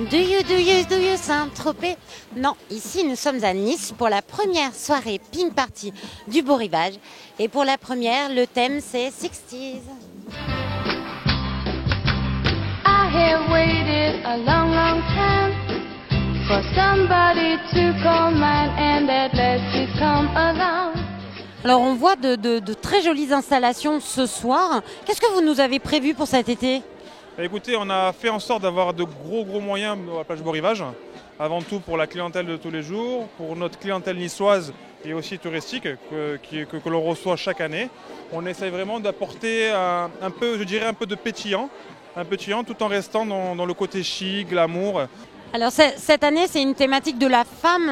Do you Saint-Tropez? Non, ici nous sommes à Nice pour la première soirée Pink Party du Beau Rivage. Et pour la première, le thème c'est 60s. I have waited a long, long time for somebody to call mine and at last it come along. Alors on voit de très jolies installations ce soir. Qu'est-ce que vous nous avez prévu pour cet été? Écoutez, on a fait en sorte d'avoir de gros moyens à la plage Beau Rivage. Avant tout pour la clientèle de tous les jours, pour notre clientèle niçoise et aussi touristique que l'on reçoit chaque année. On essaye vraiment d'apporter un peu de pétillant, tout en restant dans le côté chic, glamour. Alors cette année, c'est une thématique de la femme.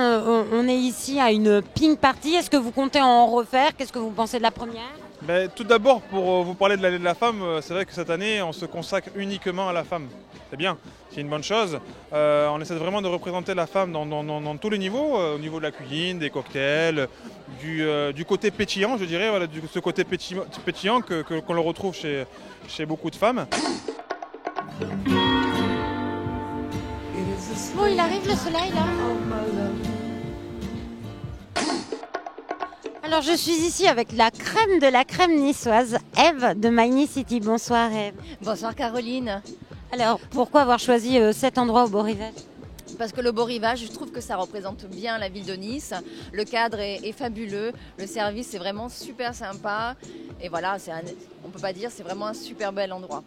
On est ici à une Pink Party. Est-ce que vous comptez en refaire? Qu'est-ce que vous pensez de la première? Tout d'abord, pour vous parler de l'année de la femme, c'est vrai que cette année, on se consacre uniquement à la femme. C'est bien, c'est une bonne chose. On essaie vraiment de représenter la femme dans tous les niveaux, au niveau de la cuisine, des cocktails, du côté pétillant, je dirais, voilà, ce côté pétillant qu'on le retrouve chez beaucoup de femmes. Bon, il arrive le soleil là. Alors je suis ici avec la crème de la crème niçoise, Eve de Magni City. Bonsoir Eve. Bonsoir Caroline. Alors pourquoi avoir choisi cet endroit au Beau Rivage? Parce que le Beau Rivage, je trouve que ça représente bien la ville de Nice. Le cadre est fabuleux, le service est vraiment super sympa. Et voilà, on ne peut pas dire, c'est vraiment un super bel endroit.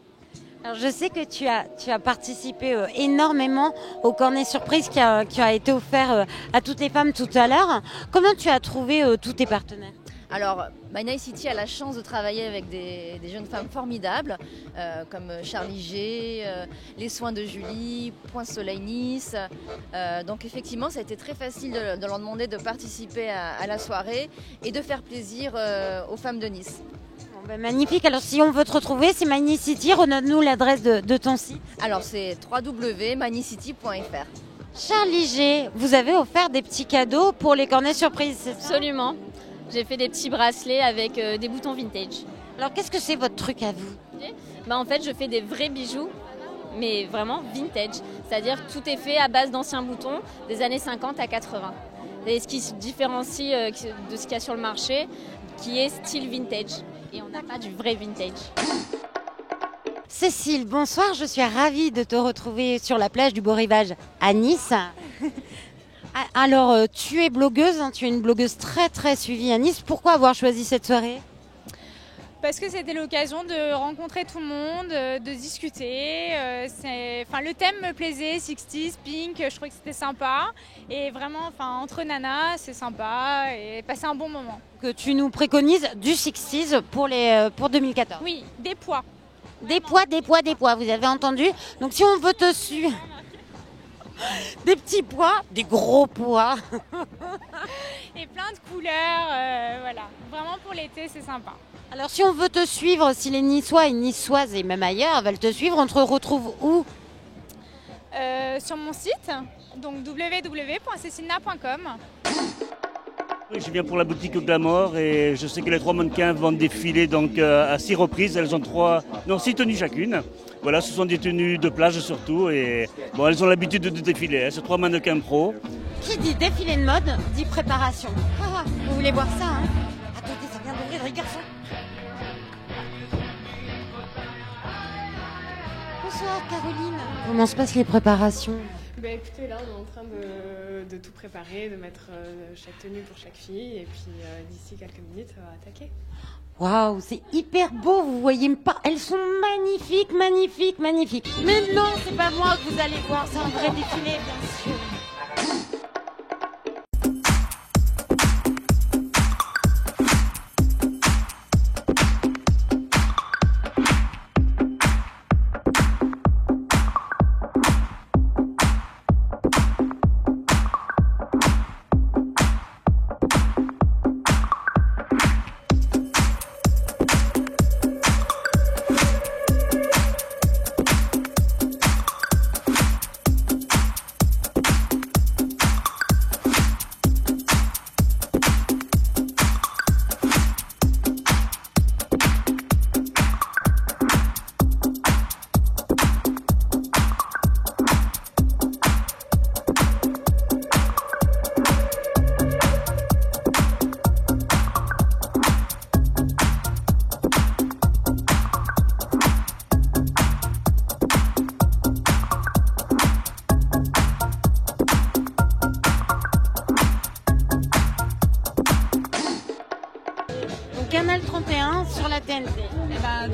Alors je sais que tu as participé énormément au cornet surprise qui a été offert à toutes les femmes tout à l'heure. Comment tu as trouvé tous tes partenaires? Alors, My Nice City a la chance de travailler avec des jeunes femmes formidables, comme Charlie G, Les Soins de Julie, Point Soleil Nice. Donc effectivement, ça a été très facile de leur demander de participer à la soirée et de faire plaisir aux femmes de Nice. Magnifique, alors si on veut te retrouver, c'est Magni City, redonne-nous l'adresse de ton site. Alors c'est www.magnicity.fr. Charlie G, vous avez offert des petits cadeaux pour les cornets surprises, c'est ça? Absolument, j'ai fait des petits bracelets avec des boutons vintage. Alors qu'est-ce que c'est votre truc à vous? En fait je fais des vrais bijoux, mais vraiment vintage, c'est-à-dire tout est fait à base d'anciens boutons des années 50 à 80. Et ce qui se différencie de ce qu'il y a sur le marché, qui est style vintage. Et on n'a pas du vrai vintage. Cécile, bonsoir, je suis ravie de te retrouver sur la plage du Beau Rivage à Nice. Alors, tu es blogueuse, tu es une blogueuse très très suivie à Nice. Pourquoi avoir choisi cette soirée? Parce que c'était l'occasion de rencontrer tout le monde, de discuter. Le thème me plaisait, 60s, Pink, je trouvais que c'était sympa. Et vraiment, entre nanas, c'est sympa et passer un bon moment. Que tu nous préconises du 60s pour 2014. Oui, des pois. Des pois, vous avez entendu? Donc si on veut te suivre, des petits pois, des gros pois. Et plein de couleurs, voilà. Vraiment pour l'été, c'est sympa. Alors si on veut te suivre, si les Niçois et Niçoises et même ailleurs veulent te suivre, on te retrouve où? Sur mon site, donc www.cecilna.com. Oui, je viens pour la boutique Glamour et je sais que les 3 mannequins vont défiler donc à 6 reprises. Elles ont 6 tenues chacune. Voilà, ce sont des tenues de plage surtout et bon, elles ont l'habitude de défiler. C'est 3 mannequins pro. Qui dit défilé de mode dit préparation. Vous voulez voir ça, hein? Attendez, ça vient d'ouvrir les garçons. Bonsoir Caroline. Comment se passent les préparations? Écoutez, là on est en train de tout préparer, de mettre chaque tenue pour chaque fille et puis d'ici quelques minutes on va attaquer. Waouh, c'est hyper beau, vous voyez pas? Elles sont magnifiques. Mais non, c'est pas moi que vous allez voir, c'est un vrai défilé bien sûr.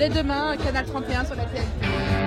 dès demain, Canal 31 sur la TNT.